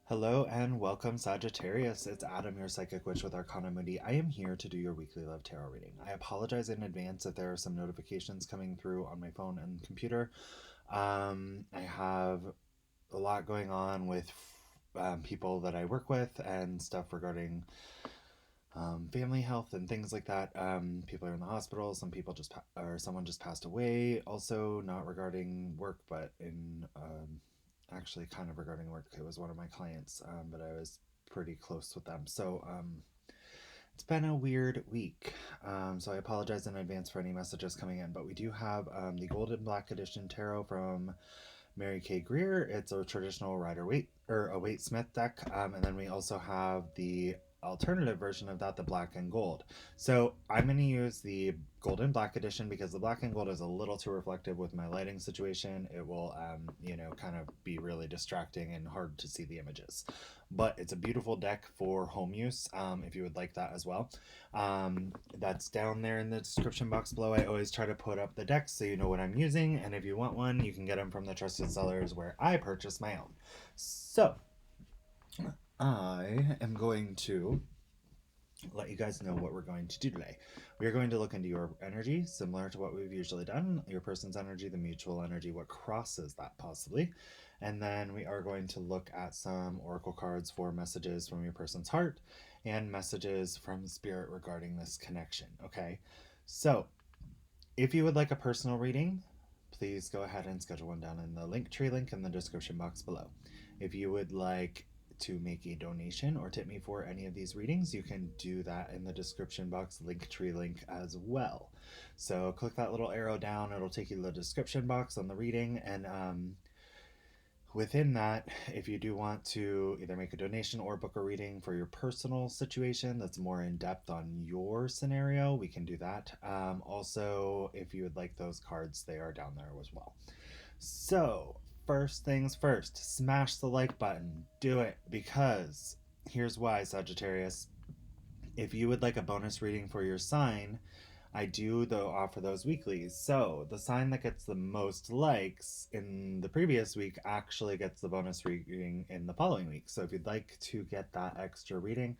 Hello and welcome, Sagittarius. It's Adam, your psychic witch with Arcana Mundi. I am here to do your weekly love tarot reading. I apologize in advance if there are some notifications coming through on my phone and computer. I have a lot going on with people that I work with and stuff regarding family health and things like that. People are in the hospital. Some people or someone just passed away. Also, not regarding work, but in actually kind of regarding work. It was one of my clients, but I was pretty close with them. So it's been a weird week. So I apologize in advance for any messages coming in, but we do have the Gold and Black Edition Tarot from Mary Kay Greer. It's a traditional Rider-Waite or a Waite Smith deck. And then we also have the alternative version of that, the black and gold. So I'm going to use the gold and black edition because the black and gold is a little too reflective with my lighting situation. It will, kind of be really distracting and hard to see the images. But it's a beautiful deck for home use if you would like that as well. That's down there in the description box below. I always try to put up the decks so you know what I'm using, and if you want one, you can get them from the trusted sellers where I purchase my own. So I am going to let you guys know what we're going to do today. We are going to look into your energy, similar to what we've usually done, your person's energy, the mutual energy, what crosses that possibly. And then we are going to look at some oracle cards for messages from your person's heart and messages from spirit regarding this connection. Okay, so if you would like a personal reading, please go ahead and schedule one down in the Linktree link in the description box below. If you would like to make a donation or tip me for any of these readings, you can do that in the description box Linktree link as well. So click that little arrow down, it'll take you to the description box on the reading, and within that, if you do want to either make a donation or book a reading for your personal situation that's more in depth on your scenario, we can do that. Also, if you would like those cards, they are down there as well. So first things first, smash the like button. Do it, because here's why, Sagittarius. If you would like a bonus reading for your sign, I do though offer those weekly. So the sign that gets the most likes in the previous week actually gets the bonus reading in the following week. So if you'd like to get that extra reading,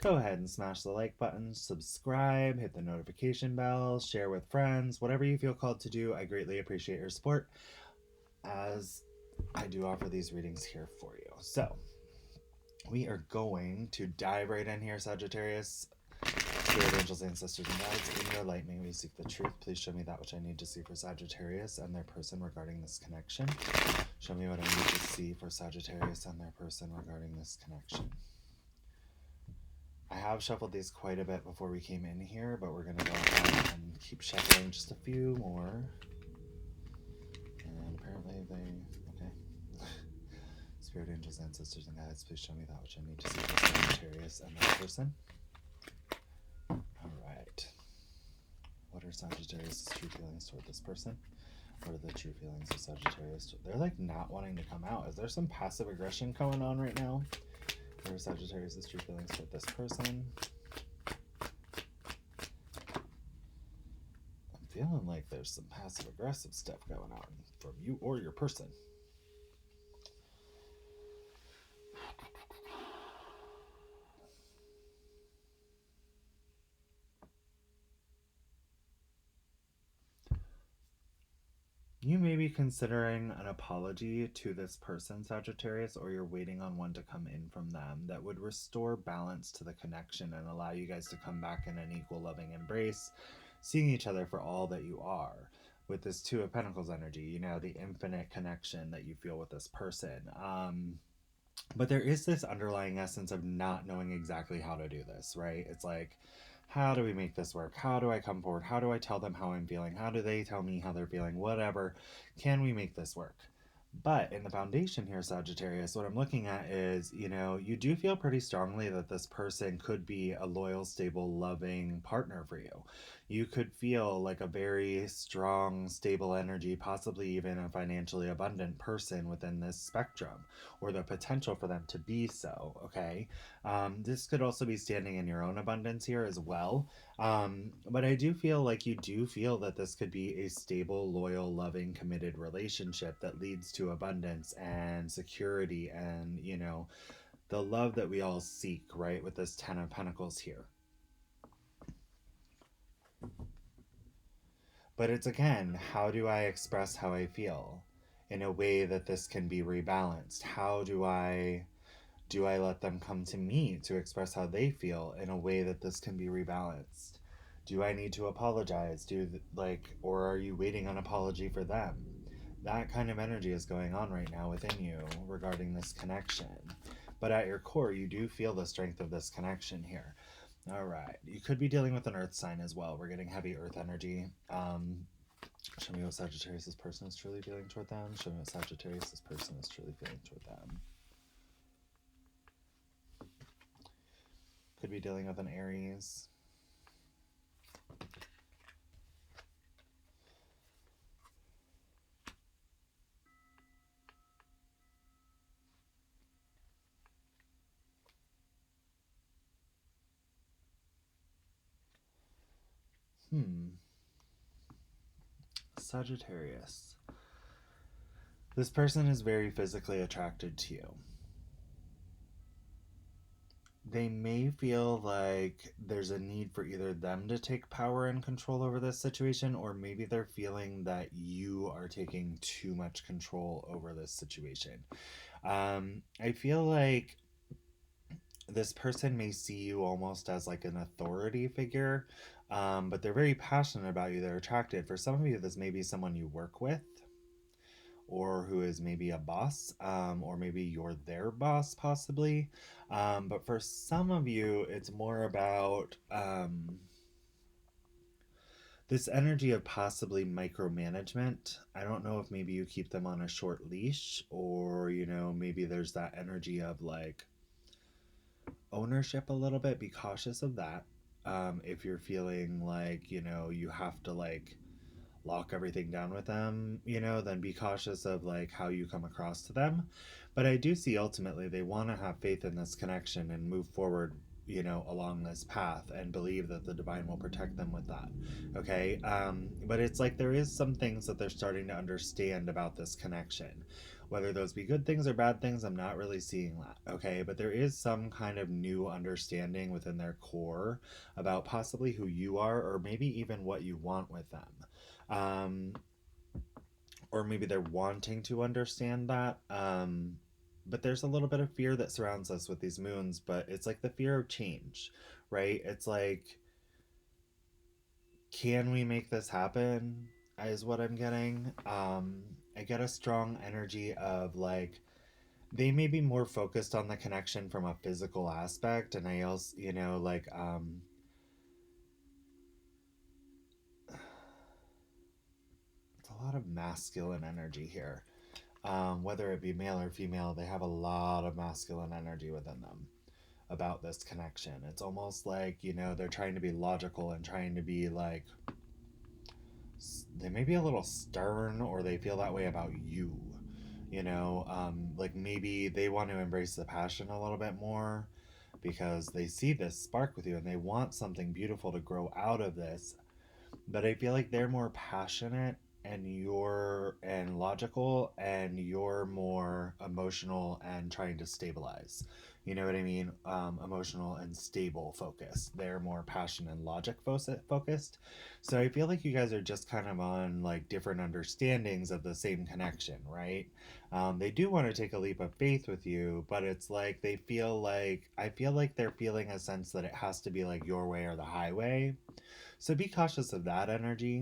go ahead and smash the like button, subscribe, hit the notification bell, share with friends, whatever you feel called to do. I greatly appreciate your support, as I do offer these readings here for you. So we are going to dive right in here, Sagittarius. Spirit, angels, ancestors, and guides, in your light may we seek the truth. Please show me that which I need to see for Sagittarius and their person regarding this connection. Show me what I need to see for Sagittarius and their person regarding this connection. I have shuffled these quite a bit before we came in here, but we're going to go ahead and keep shuffling just a few more. And apparently okay. Spirit, angels, ancestors, and guides, please show me that which I need to see for Sagittarius and their person. Alright. What are Sagittarius' true feelings toward this person? What are the true feelings of Sagittarius? They're like not wanting to come out. Is there some passive aggression going on right now? What are Sagittarius' true feelings toward this person? I'm feeling like there's some passive aggressive stuff going on from you or your person. You may be considering an apology to this person, Sagittarius, or you're waiting on one to come in from them that would restore balance to the connection and allow you guys to come back in an equal loving embrace, seeing each other for all that you are. With this Two of Pentacles energy, the infinite connection that you feel with this person. But there is this underlying essence of not knowing exactly how to do this, right? It's like, how do we make this work? How do I come forward? How do I tell them how I'm feeling? How do they tell me how they're feeling? Whatever. Can we make this work? But in the foundation here, Sagittarius, what I'm looking at is, you do feel pretty strongly that this person could be a loyal, stable, loving partner for you. You could feel like a very strong, stable energy, possibly even a financially abundant person within this spectrum, or the potential for them to be so, okay? This could also be standing in your own abundance here as well. But I do feel like you do feel that this could be a stable, loyal, loving, committed relationship that leads to abundance and security and, the love that we all seek, right, with this Ten of Pentacles here. But it's, again, how do I express how I feel in a way that this can be rebalanced? How do I let them come to me to express how they feel in a way that this can be rebalanced? Do I need to apologize? Or are you waiting on apology for them? That kind of energy is going on right now within you regarding this connection. But at your core, you do feel the strength of this connection here. All right. You could be dealing with an earth sign as well. We're getting heavy earth energy. Show me what Sagittarius this person is truly feeling toward them. Show me what Sagittarius this person is truly feeling toward them. Could be dealing with an Aries. Sagittarius. This person is very physically attracted to you. They may feel like there's a need for either them to take power and control over this situation, or maybe they're feeling that you are taking too much control over this situation. I feel like this person may see you almost as like an authority figure, but they're very passionate about you. They're attracted. For some of you, this may be someone you work with, or who is maybe a boss, or maybe you're their boss, possibly. But for some of you, it's more about this energy of possibly micromanagement. I don't know if maybe you keep them on a short leash, or, maybe there's that energy of like ownership a little bit. Be cautious of that. If you're feeling like, you have to like lock everything down with them, then be cautious of like how you come across to them. But I do see ultimately they want to have faith in this connection and move forward, along this path, and believe that the divine will protect them with that. Okay. But it's like there is some things that they're starting to understand about this connection. Whether those be good things or bad things, I'm not really seeing that. Okay. But there is some kind of new understanding within their core about possibly who you are, or maybe even what you want with them. Or maybe they're wanting to understand that. But there's a little bit of fear that surrounds us with these moons, but it's like the fear of change, right? It's like, can we make this happen? Is what I'm getting. I get a strong energy of like, they may be more focused on the connection from a physical aspect, and I also, a lot of masculine energy here. Whether it be male or female, they have a lot of masculine energy within them about this connection. It's almost like, they're trying to be logical and trying to be like, they may be a little stern, or they feel that way about you. Like maybe they want to embrace the passion a little bit more because they see this spark with you and they want something beautiful to grow out of this. But I feel like they're more passionate and logical, and you're more emotional and trying to stabilize. You know what I mean? Emotional and stable focused. They're more passion and logic focused. So I feel like you guys are just kind of on like different understandings of the same connection, right? They do want to take a leap of faith with you, but it's like I feel like they're feeling a sense that it has to be like your way or the highway. So be cautious of that energy.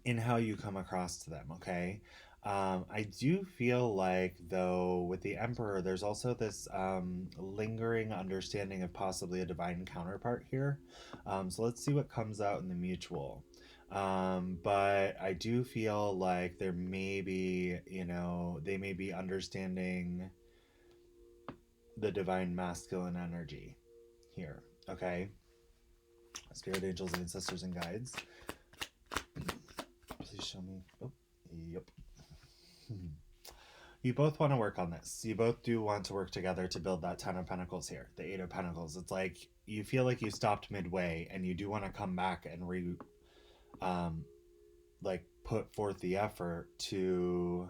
In how you come across to them, okay? I do feel like, though, with the Emperor, there's also this lingering understanding of possibly a divine counterpart here. So let's see what comes out in the mutual. But I do feel like there may be, they may be understanding the divine masculine energy here, okay? Spirit angels, ancestors, and guides. Please show me. Oh, yep. You both want to work on this. You both do want to work together to build that Ten of Pentacles here, the Eight of Pentacles. It's like you feel like you stopped midway, and you do want to come back and put forth the effort to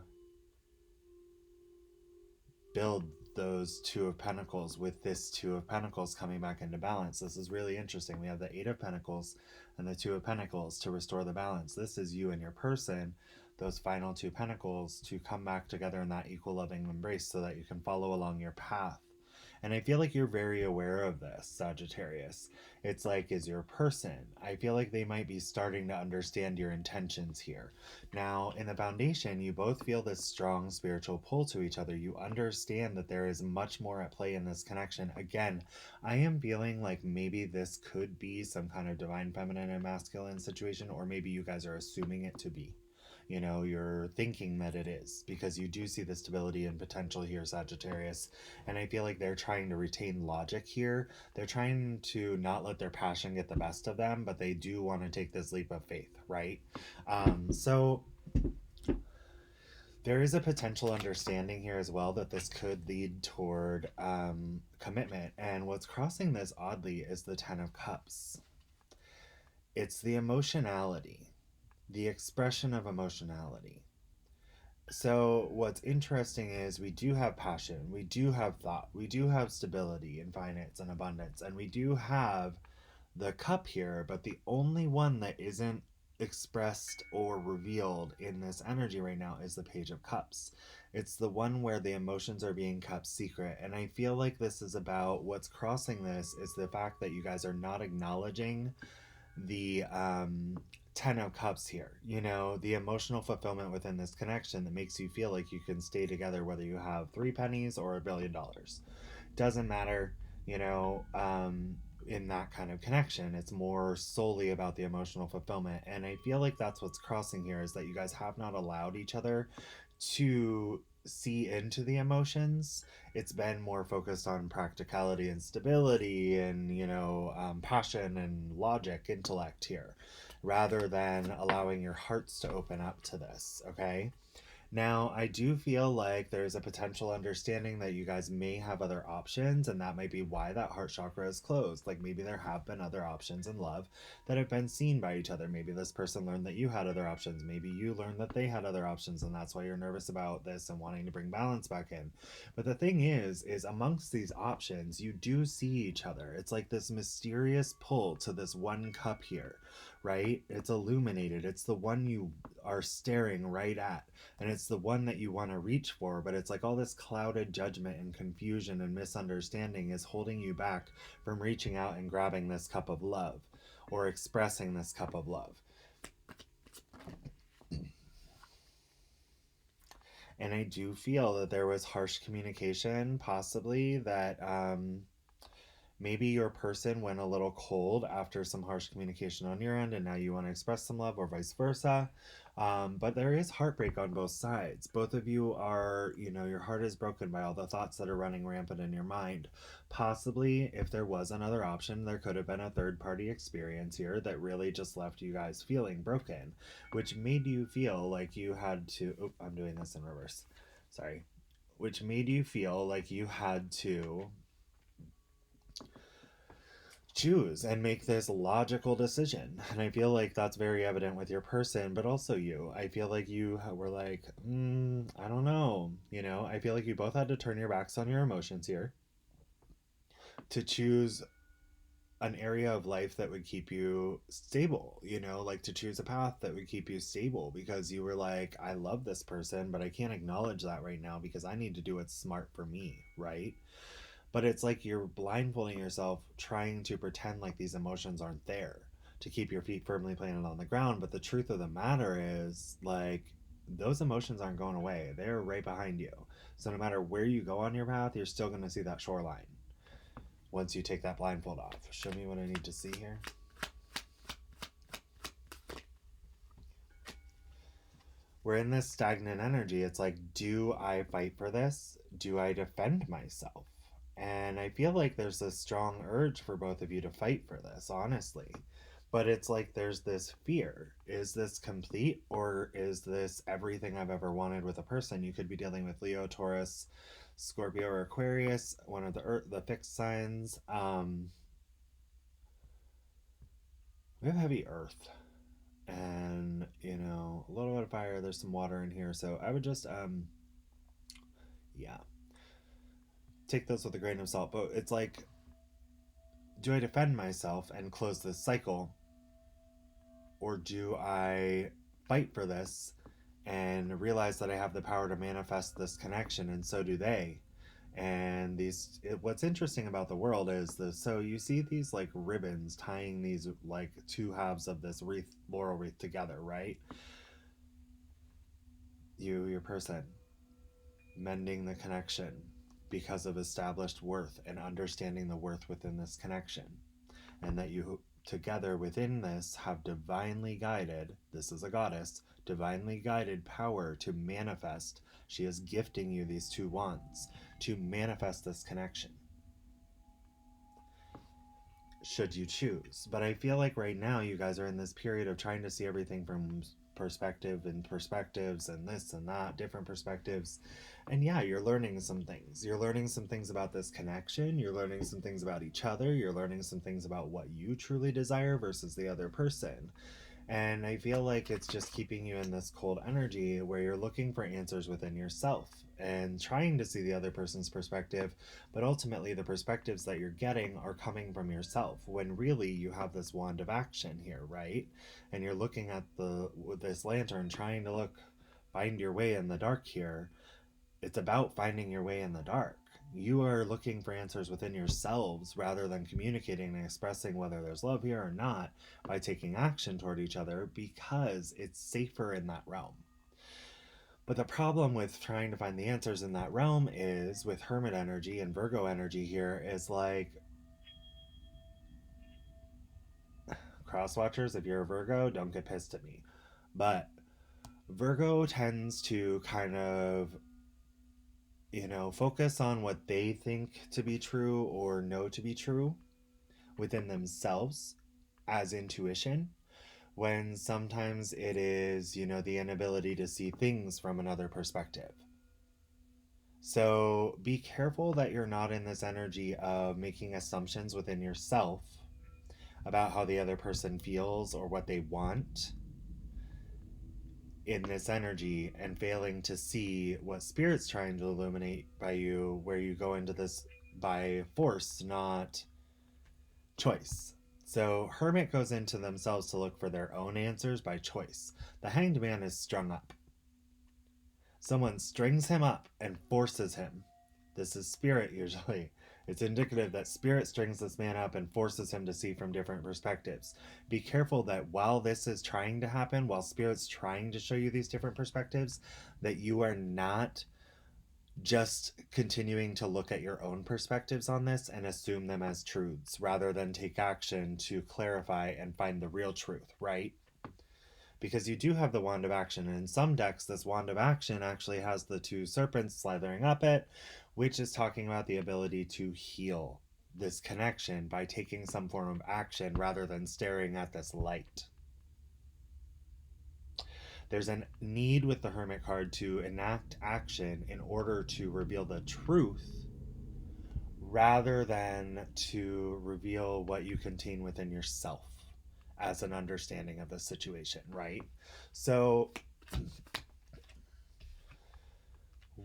build those Two of Pentacles with this Two of Pentacles coming back into balance. This is really interesting. We have the Eight of Pentacles and the Two of Pentacles to restore the balance. This is you and your person, those final two pentacles, to come back together in that equal loving embrace so that you can follow along your path. And I feel like you're very aware of this, Sagittarius. It's like, is your person. I feel like they might be starting to understand your intentions here. Now, in the foundation, you both feel this strong spiritual pull to each other. You understand that there is much more at play in this connection. Again, I am feeling like maybe this could be some kind of divine feminine and masculine situation, or maybe you guys are assuming it to be. You know, you're thinking that it is, because you do see the stability and potential here, Sagittarius. And I feel like they're trying to retain logic here. They're trying to not let their passion get the best of them, but they do want to take this leap of faith, right? So there is a potential understanding here as well that this could lead toward commitment. And what's crossing this oddly is the Ten of Cups. It's the emotionality, the expression of emotionality. So what's interesting is we do have passion, we do have thought, we do have stability and finance and abundance, and we do have the cup here, but the only one that isn't expressed or revealed in this energy right now is the Page of Cups. It's the one where the emotions are being kept secret, and I feel like this is about what's crossing this is the fact that you guys are not acknowledging the Ten of Cups here. You know, the emotional fulfillment within this connection that makes you feel like you can stay together whether you have 3 pennies or $1 billion. Doesn't matter, you know, in that kind of connection. It's more solely about the emotional fulfillment. And I feel like that's what's crossing here, is that you guys have not allowed each other to see into the emotions. It's been more focused on practicality and stability and, you know, passion and logic, intellect here, rather than allowing your hearts to open up to this, okay? Now, I do feel like there's a potential understanding that you guys may have other options, and that might be why that heart chakra is closed. Like maybe there have been other options in love that have been seen by each other. Maybe this person learned that you had other options. Maybe you learned that they had other options, and that's why you're nervous about this and wanting to bring balance back in. But the thing is amongst these options, you do see each other. It's like this mysterious pull to this one cup here, right? It's illuminated. It's the one you are staring right at, and it's the one that you want to reach for, but it's like all this clouded judgment and confusion and misunderstanding is holding you back from reaching out and grabbing this cup of love or expressing this cup of love. And I do feel that there was harsh communication, possibly, that maybe your person went a little cold after some harsh communication on your end, and now you want to express some love, or vice versa. But there is heartbreak on both sides. Both of you are, you know, your heart is broken by all the thoughts that are running rampant in your mind. Possibly, if there was another option, there could have been a third party experience here that really just left you guys feeling broken, which made you feel like you had to. Oh, I'm doing this in reverse. Sorry. Which made you feel like you had to choose and make this logical decision. And I feel like that's very evident with your person, but also you. I feel like you were like, I don't know. You know, I feel like you both had to turn your backs on your emotions here to choose an area of life that would keep you stable, you know, like to choose a path that would keep you stable, because you were like, I love this person, but I can't acknowledge that right now because I need to do what's smart for me, right? But it's like you're blindfolding yourself, trying to pretend like these emotions aren't there to keep your feet firmly planted on the ground. But the truth of the matter is, like, those emotions aren't going away. They're right behind you. So no matter where you go on your path, you're still going to see that shoreline once you take that blindfold off. Show me what I need to see here. We're in this stagnant energy. It's like, do I fight for this? Do I defend myself? And I feel like there's a strong urge for both of you to fight for this, honestly. But it's like there's this fear. Is this complete, or is this everything I've ever wanted with a person? You could be dealing with Leo, Taurus, Scorpio, or Aquarius, one of the fixed signs. We have heavy earth. And, you know, a little bit of fire. There's some water in here. So I would just, yeah. take this with a grain of salt, but it's like, do I defend myself and close this cycle? Or do I fight for this and realize that I have the power to manifest this connection, and so do they? And what's interesting about the world is this. So you see these like ribbons tying these like two halves of this wreath, laurel wreath together, right? Your person, mending the connection because of established worth and understanding the worth within this connection, and that you together within this have divinely guided, this is a goddess, divinely guided power to manifest. She is gifting you these two wands to manifest this connection, should you choose. But I feel like right now you guys are in this period of trying to see everything from perspective and perspectives and this and that, different perspectives. And yeah, you're learning some things. You're learning some things about this connection. You're learning some things about each other. You're learning some things about what you truly desire versus the other person. And I feel like it's just keeping you in this cold energy where you're looking for answers within yourself and trying to see the other person's perspective, but ultimately the perspectives that you're getting are coming from yourself, when really you have this wand of action here, right? And you're looking at this lantern trying to find your way in the dark here. It's about finding your way in the dark. You are looking for answers within yourselves rather than communicating and expressing whether there's love here or not by taking action toward each other, because it's safer in that realm. But the problem with trying to find the answers in that realm is with Hermit energy and Virgo energy here is like, cross watchers, if you're a Virgo, don't get pissed at me. But Virgo tends to kind of, focus on what they think to be true or know to be true within themselves as intuition, when sometimes it is, the inability to see things from another perspective. So be careful that you're not in this energy of making assumptions within yourself about how the other person feels or what they want in this energy, and failing to see what Spirit's trying to illuminate by you, where you go into this by force, not choice. So Hermit goes into themselves to look for their own answers by choice. The Hanged Man is strung up. Someone strings him up and forces him. This is Spirit usually. It's indicative that Spirit strings this man up and forces him to see from different perspectives. Be careful that while this is trying to happen, while Spirit's trying to show you these different perspectives, that you are not just continuing to look at your own perspectives on this and assume them as truths, rather than take action to clarify and find the real truth, right? Because you do have the Wand of Action, and in some decks this Wand of Action actually has the two serpents slithering up it, which is talking about the ability to heal this connection by taking some form of action rather than staring at this light. There's a need with the Hermit card to enact action in order to reveal the truth, rather than to reveal what you contain within yourself as an understanding of the situation, right? So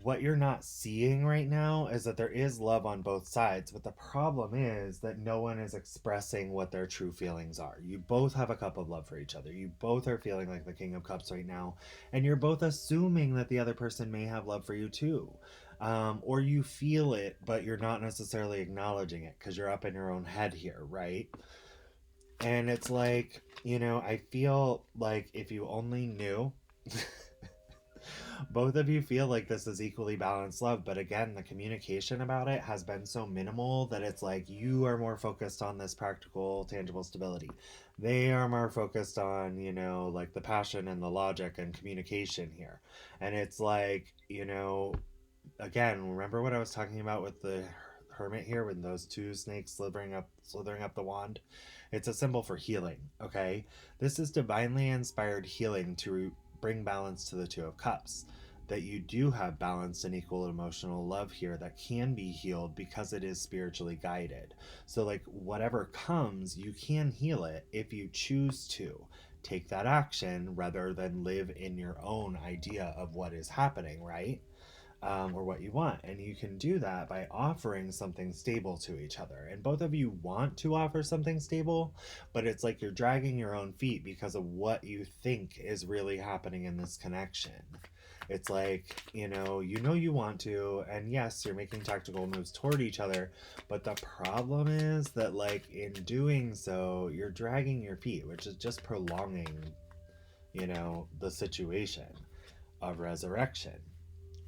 what you're not seeing right now is that there is love on both sides, but the problem is that no one is expressing what their true feelings are. You both have a cup of love for each other. You both are feeling like the King of Cups right now, and you're both assuming that the other person may have love for you too. Or you feel it, but you're not necessarily acknowledging it because you're up in your own head here, right? And it's like, I feel like if you only knew, both of you feel like this is equally balanced love, but again, the communication about it has been so minimal that it's like you are more focused on this practical, tangible stability. They are more focused on, like the passion and the logic and communication here. And it's like, again, remember what I was talking about with the Hermit here, when those two snakes slithering up the wand? It's a symbol for healing, okay? This is divinely inspired healing to bring balance to the Two of Cups. That you do have balanced and equal emotional love here that can be healed because it is spiritually guided. So like whatever comes, you can heal it if you choose to. Take that action rather than live in your own idea of what is happening, right? or what you want. And you can do that by offering something stable to each other. And both of you want to offer something stable, but it's like you're dragging your own feet because of what you think is really happening in this connection. It's like, you want to, and yes, you're making tactical moves toward each other, but the problem is that, like, in doing so, you're dragging your feet, which is just prolonging, the situation of resurrection.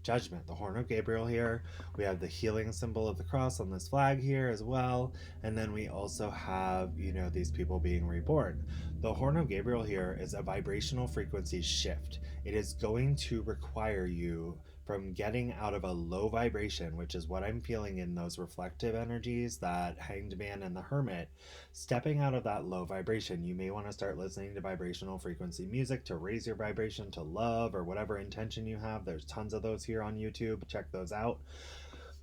Judgment, the horn of Gabriel here. We have the healing symbol of the cross on this flag here as well. And then we also have, these people being reborn. The horn of Gabriel here is a vibrational frequency shift. It is going to require you from getting out of a low vibration, which is what I'm feeling in those reflective energies, that Hanged Man and the Hermit, stepping out of that low vibration. You may want to start listening to vibrational frequency music to raise your vibration to love or whatever intention you have. There's tons of those here on YouTube. Check those out.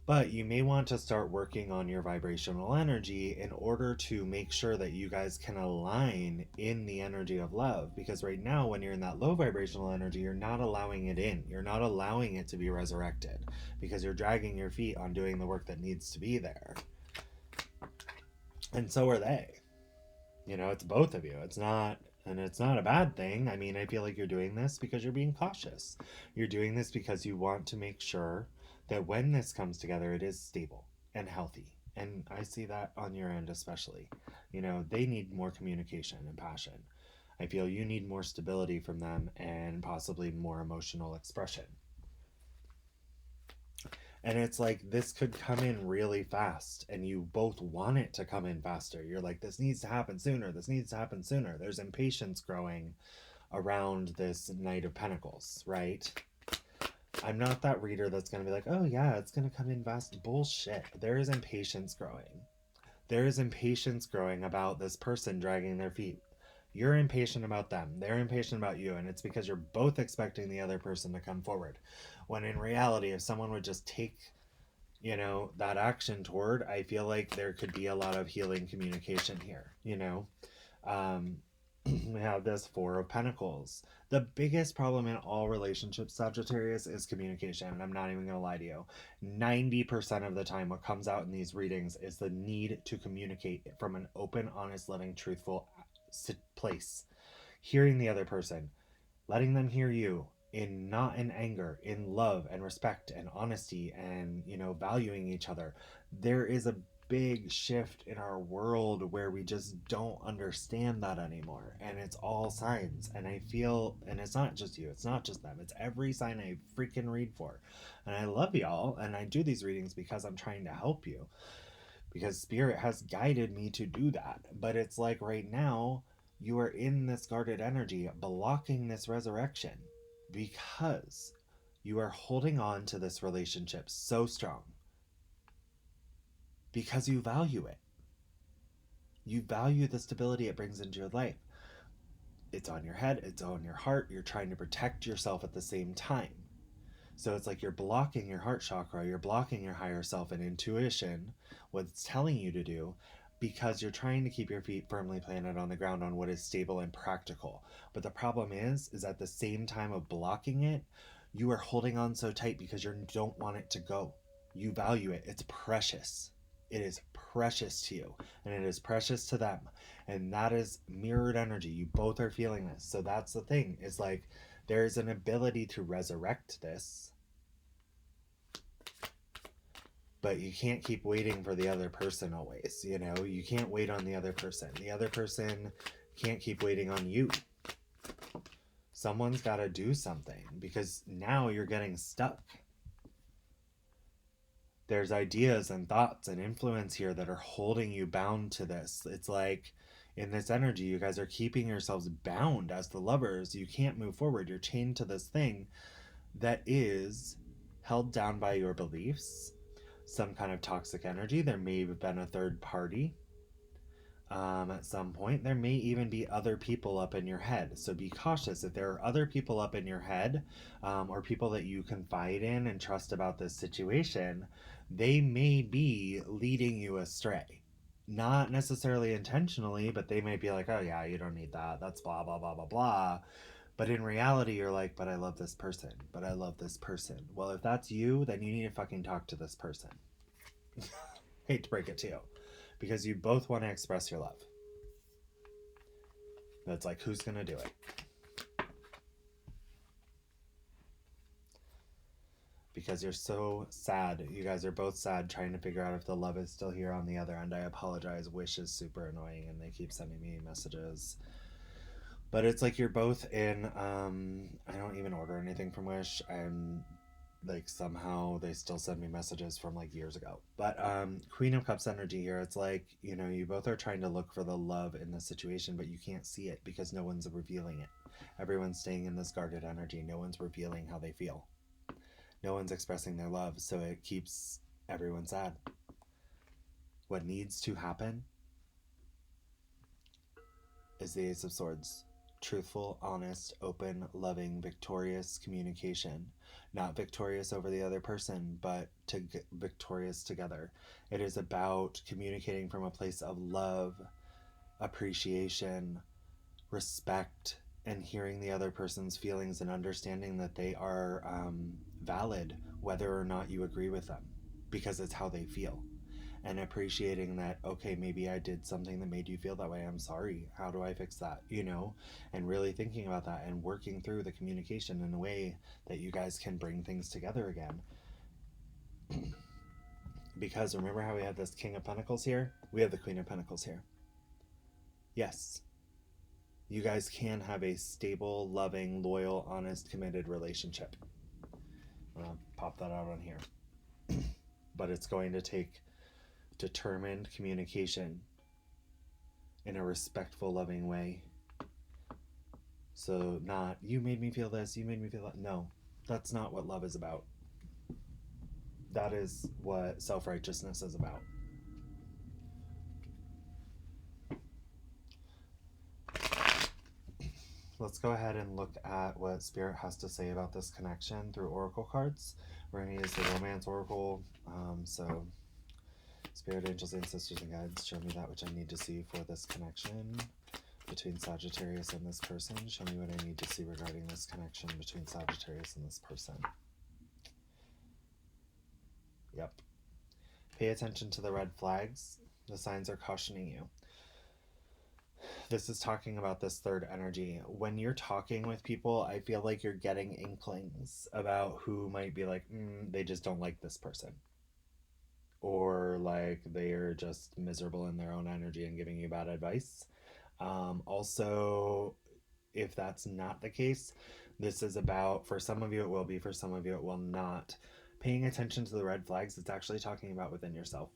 But you may want to start working on your vibrational energy in order to make sure that you guys can align in the energy of love. Because right now, when you're in that low vibrational energy, you're not allowing it in. You're not allowing it to be resurrected because you're dragging your feet on doing the work that needs to be there. And so are they. It's both of you. It's not a bad thing. I mean, I feel like you're doing this because you're being cautious. You're doing this because you want to make sure that when this comes together, it is stable and healthy. And I see that on your end especially. They need more communication and passion. I feel you need more stability from them and possibly more emotional expression. And it's like, this could come in really fast, and you both want it to come in faster. You're like, this needs to happen sooner. This needs to happen sooner. There's impatience growing around this Knight of Pentacles, right? I'm not that reader that's going to be like, oh yeah, it's going to come in fast. Bullshit. There is impatience growing. There is impatience growing about this person dragging their feet. You're impatient about them. They're impatient about you. And it's because you're both expecting the other person to come forward. When in reality, if someone would just take, that action toward, I feel like there could be a lot of healing communication here, we have this Four of Pentacles. The biggest problem in all relationships, Sagittarius, is communication. And I'm not even going to lie to you. 90% of the time, what comes out in these readings is the need to communicate from an open, honest, loving, truthful place. Hearing the other person, letting them hear you, not in anger, in love and respect and honesty and, valuing each other. There is a big shift in our world where we just don't understand that anymore, and it's all signs. And I feel, and it's not just you, it's not just them, it's every sign I freaking read for. And I love y'all, and I do these readings because I'm trying to help you, because Spirit has guided me to do that. But it's like right now you are in this guarded energy blocking this resurrection because you are holding on to this relationship so strong because you value it. You value the stability it brings into your life. It's on your head, it's on your heart. You're trying to protect yourself at the same time. So it's like you're blocking your heart chakra, you're blocking your higher self and intuition, what it's telling you to do, because you're trying to keep your feet firmly planted on the ground on what is stable and practical. But the problem is at the same time of blocking it, you are holding on so tight because you don't want it to go. You value it. It's precious. It is precious to you, and it is precious to them. And that is mirrored energy. You both are feeling this. So that's the thing. It's like there's an ability to resurrect this, but you can't keep waiting for the other person always. You can't wait on the other person. The other person can't keep waiting on you. Someone's got to do something, because now you're getting stuck. There's ideas and thoughts and influence here that are holding you bound to this. It's like in this energy, you guys are keeping yourselves bound as the lovers. You can't move forward. You're chained to this thing that is held down by your beliefs, some kind of toxic energy. There may have been a third party at some point. There may even be other people up in your head. So be cautious. If there are other people up in your head, or people that you confide in and trust about this situation, they may be leading you astray. Not necessarily intentionally, but they might be like, oh yeah, you don't need that. That's blah, blah, blah, blah, blah. But in reality, you're like, but I love this person. But I love this person. Well, if that's you, then you need to fucking talk to this person. Hate to break it to you. Because you both want to express your love. That's like, who's going to do it? Because you're so sad. You guys are both sad trying to figure out if the love is still here on the other end. I apologize. Wish is super annoying and they keep sending me messages. But it's like you're both in, I don't even order anything from Wish, and like somehow they still send me messages from like years ago. But Queen of Cups energy here, it's like, you know, you both are trying to look for the love in this situation, but you can't see it because no one's revealing it. Everyone's staying in this guarded energy. No one's revealing how they feel. No one's expressing their love, so it keeps everyone sad. What needs to happen is the Ace of Swords. Truthful, honest, open, loving, victorious communication. Not victorious over the other person, but victorious together. It is about communicating from a place of love, appreciation, respect, and hearing the other person's feelings and understanding that they are valid, whether or not you agree with them, because it's how they feel. And appreciating that, okay, maybe I did something that made you feel that way. I'm sorry. How do I fix that? You know, and really thinking about that and working through the communication in a way that you guys can bring things together again. Because remember how we had this King of Pentacles here? We have the Queen of Pentacles here. Yes. You guys can have a stable, loving, loyal, honest, committed relationship. I'm going to pop that out on here. But it's going to take determined communication in a respectful, loving way. So not, you made me feel this, you made me feel that. No, that's not what love is about. That is what self-righteousness is about. Let's go ahead and look at what Spirit has to say about this connection through Oracle cards. We're going to use the Romance Oracle. So Spirit, angels, ancestors, and guides, show me that which I need to see for this connection between Sagittarius and this person. Show me what I need to see regarding this connection between Sagittarius and this person. Yep. Pay attention to the red flags. The signs are cautioning you. This is talking about this third energy. When you're talking with people, I feel like you're getting inklings about who might be like, they just don't like this person. Or like they're just miserable in their own energy and giving you bad advice. Also, if that's not the case, this is about, for some of you it will be, for some of you it will not. Paying attention to the red flags, it's actually talking about within yourself.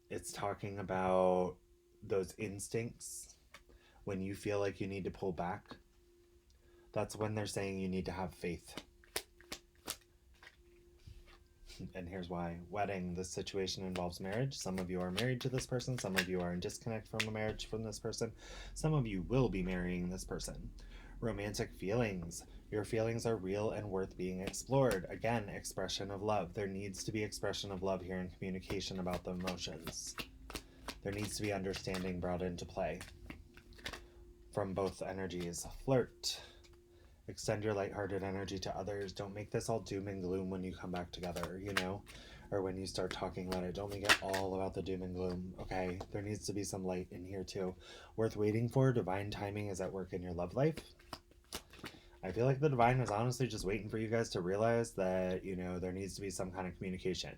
It's talking about those instincts when you feel like you need to pull back. That's when they're saying you need to have faith. And here's why. Wedding, this situation involves marriage. Some of you are married to this person. Some of you are in disconnect from a marriage from this person. Some of you will be marrying this person. Romantic feelings. Your feelings are real and worth being explored. Again, expression of love. There needs to be expression of love here and communication about the emotions. There needs to be understanding brought into play from both energies. Flirt. Extend your lighthearted energy to others. Don't make this all doom and gloom when you come back together, you know? Or when you start talking about it. Don't make it all about the doom and gloom, okay? There needs to be some light in here too. Worth waiting for. Divine timing is at work in your love life. I feel like the divine is honestly just waiting for you guys to realize that, you know, there needs to be some kind of communication.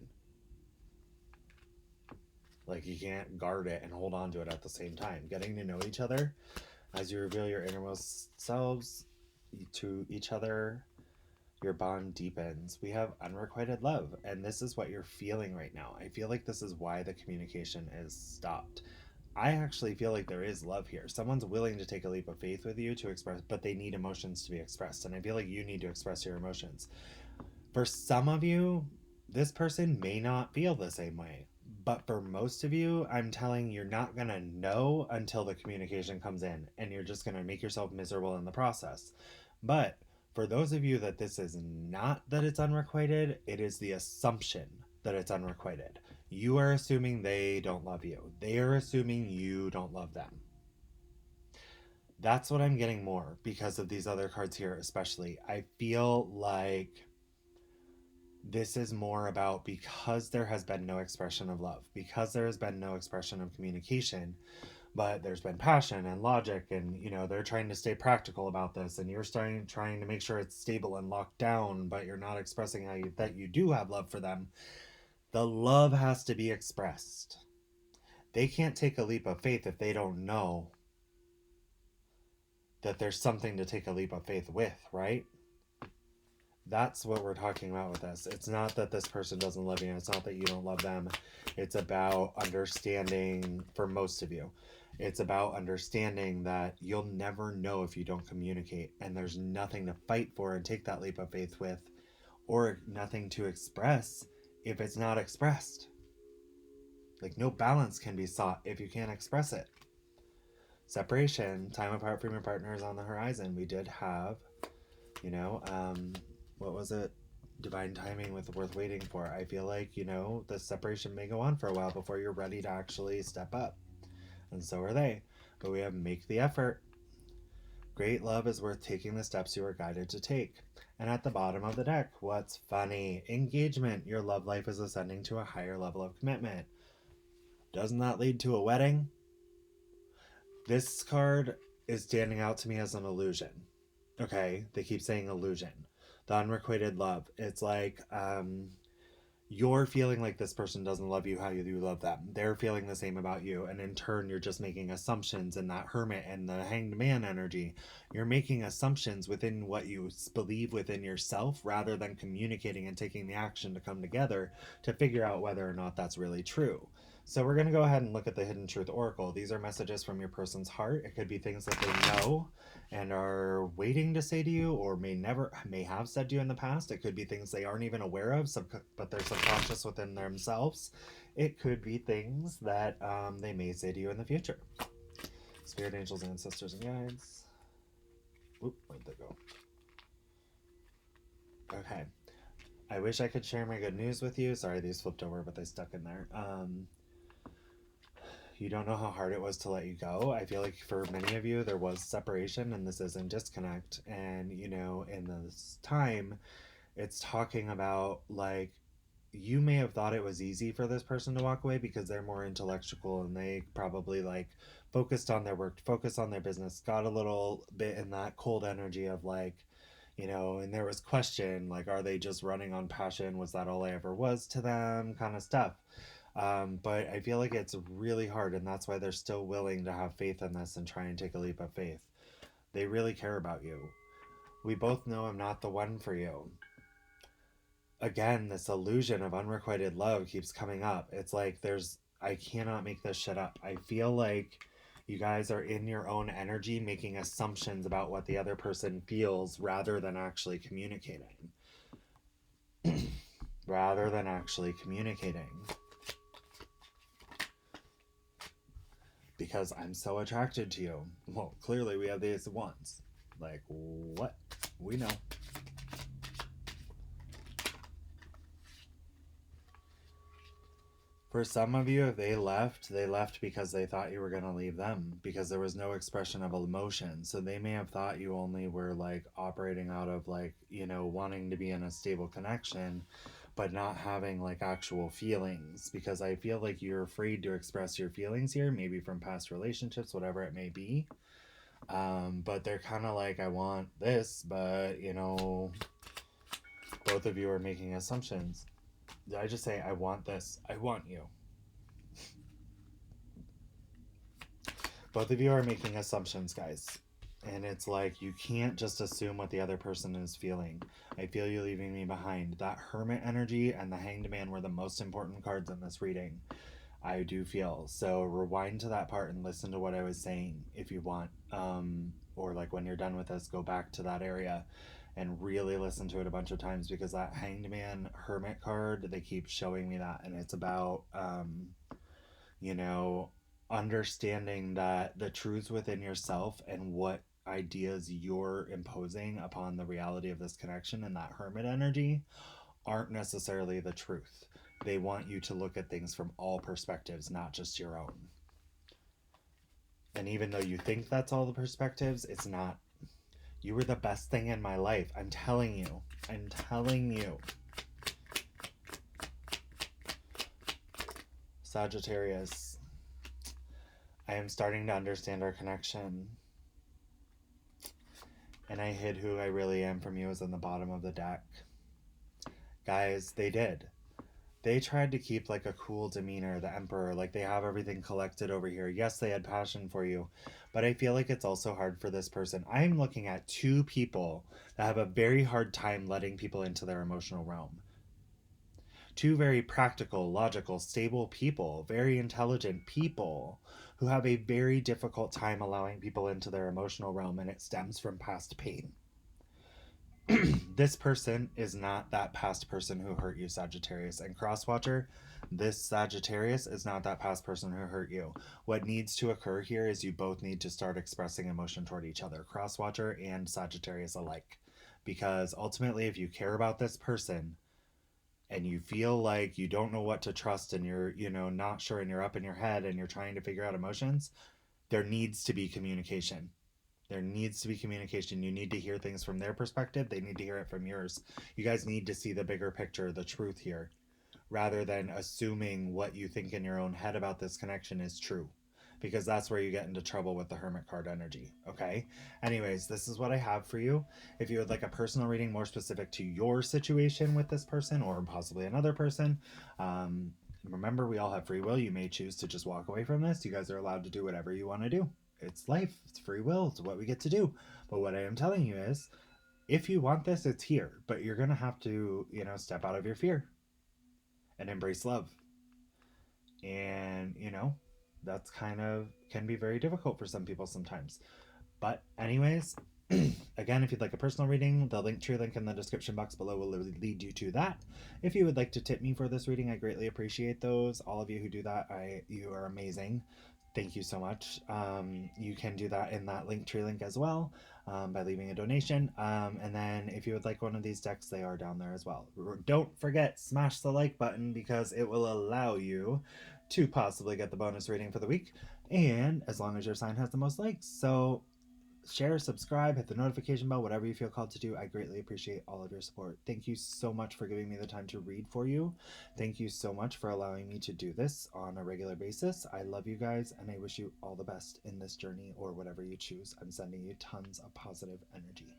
Like, you can't guard it and hold on to it at the same time. Getting to know each other as you reveal your innermost selves to each other, your bond deepens. We have unrequited love, and this is what you're feeling right now. I feel like this is why the communication is stopped. I actually feel like there is love here. Someone's willing to take a leap of faith with you to express, but they need emotions to be expressed, and I feel like you need to express your emotions. For some of you, this person may not feel the same way, but for most of you, I'm telling you, you're not gonna know until the communication comes in, and you're just gonna make yourself miserable in the process. But for those of you that this is not that it's unrequited, it is the assumption that it's unrequited. You are assuming they don't love you. They are assuming you don't love them. That's what I'm getting more because of these other cards here, especially. I feel like this is more about, because there has been no expression of love, because there has been no expression of communication, but there's been passion and logic, and they're trying to stay practical about this, and you're trying to make sure it's stable and locked down, but you're not expressing that you do have love for them. The love has to be expressed. They can't take a leap of faith if they don't know that there's something to take a leap of faith with, right? That's what we're talking about with this. It's not that this person doesn't love you. It's not that you don't love them. It's about understanding, for most of you, it's about understanding that you'll never know if you don't communicate, and there's nothing to fight for and take that leap of faith with, or nothing to express if it's not expressed. Like, no balance can be sought if you can't express it. Separation, time apart from your partner is on the horizon. We did have, what was it? Divine timing with worth waiting for. I feel like, the separation may go on for a while before you're ready to actually step up. And so are they. But we have make the effort. Great love is worth taking the steps you are guided to take. And at the bottom of the deck, what's funny? Engagement. Your love life is ascending to a higher level of commitment. Doesn't that lead to a wedding? This card is standing out to me as an illusion. Okay, they keep saying illusion. The unrequited love. It's like you're feeling like this person doesn't love you how you do love them. They're feeling the same about you, and in turn you're just making assumptions. And that hermit and the hanged man energy, you're making assumptions within what you believe within yourself, rather than communicating and taking the action to come together to figure out whether or not that's really true. So we're going to go ahead and look at the Hidden Truth Oracle. These are messages from your person's heart. It could be things that they know and are waiting to say to you, or may have said to you in the past. It could be things they aren't even aware of, but they're subconscious within themselves. It could be things that they may say to you in the future. Spirit angels, ancestors, and guides. Oop, where'd they go? Okay. I wish I could share my good news with you. Sorry, these flipped over, but they stuck in there. You don't know how hard it was to let you go. I feel like for many of you, there was separation, and this isn't disconnect. And, in this time, it's talking about, like, you may have thought it was easy for this person to walk away because they're more intellectual, and they probably, like, focused on their work, focused on their business, got a little bit in that cold energy of, like, and there was question, like, are they just running on passion? Was that all I ever was to them? Kind of stuff. But I feel like it's really hard, and that's why they're still willing to have faith in this and try and take a leap of faith. They really care about you. We both know I'm not the one for you. Again, this illusion of unrequited love keeps coming up. It's like I cannot make this shit up. I feel like you guys are in your own energy making assumptions about what the other person feels rather than actually communicating. Because I'm so attracted to you. Well, clearly we have the Ace of Wands. Like, what? We know. For some of you, if they left because they thought you were going to leave them, because there was no expression of emotion. So they may have thought you only were, like, operating out of, like, wanting to be in a stable connection, but not having, like, actual feelings. Because I feel like you're afraid to express your feelings here, maybe from past relationships, whatever it may be. But they're kind of like, I want this, but, both of you are making assumptions. Did I just say, I want this? I want you. Both of you are making assumptions, guys. And it's like, you can't just assume what the other person is feeling. I feel you leaving me behind. That Hermit energy and the Hanged Man were the most important cards in this reading. I do feel. So rewind to that part and listen to what I was saying if you want. Or, like, when you're done with this, go back to that area and really listen to it a bunch of times, because that Hanged Man Hermit card, they keep showing me that. And it's about, understanding that the truths within yourself and what ideas you're imposing upon the reality of this connection and that hermit energy aren't necessarily the truth. They want you to look at things from all perspectives, not just your own. And even though you think that's all the perspectives, it's not. You were the best thing in my life. I'm telling you. I'm telling you. Sagittarius, I am starting to understand our connection. And I hid who I really am from you is in the bottom of the deck. Guys, they did. They tried to keep like a cool demeanor, the Emperor, like they have everything collected over here. Yes, they had passion for you, but I feel like it's also hard for this person. I'm looking at two people that have a very hard time letting people into their emotional realm. Two very practical, logical, stable people, very intelligent people who have a very difficult time allowing people into their emotional realm, and it stems from past pain. This person is not that past person who hurt you, Sagittarius. And Crosswatcher, this Sagittarius is not that past person who hurt you. What needs to occur here is you both need to start expressing emotion toward each other, Crosswatcher and Sagittarius alike. Because ultimately, if you care about this person and you feel like you don't know what to trust and you're, not sure and you're up in your head and you're trying to figure out emotions, there needs to be communication. There needs to be communication. You need to hear things from their perspective. They need to hear it from yours. You guys need to see the bigger picture, the truth here, rather than assuming what you think in your own head about this connection is true. Because that's where you get into trouble with the Hermit card energy, okay? Anyways, this is what I have for you. If you would like a personal reading more specific to your situation with this person or possibly another person, remember, we all have free will. You may choose to just walk away from this. You guys are allowed to do whatever you want to do. It's life. It's free will. It's what we get to do. But what I am telling you is, if you want this, it's here. But you're going to have to, step out of your fear and embrace love. And, that's kind of can be very difficult for some people sometimes. But anyways, again, if you'd like a personal reading, the Linktree link in the description box below will lead you to that. If you would like to tip me for this reading, I greatly appreciate those. All of you who do that, you are amazing. Thank you so much. You can do that in that Linktree link as well, by leaving a donation. And then if you would like one of these decks, they are down there as well. Don't forget, smash the like button because it will allow you to possibly get the bonus reading for the week. And as long as your sign has the most likes. So share, subscribe, hit the notification bell, whatever you feel called to do. I greatly appreciate all of your support. Thank you so much for giving me the time to read for you. Thank you so much for allowing me to do this on a regular basis. I love you guys, and I wish you all the best in this journey or whatever you choose. I'm sending you tons of positive energy.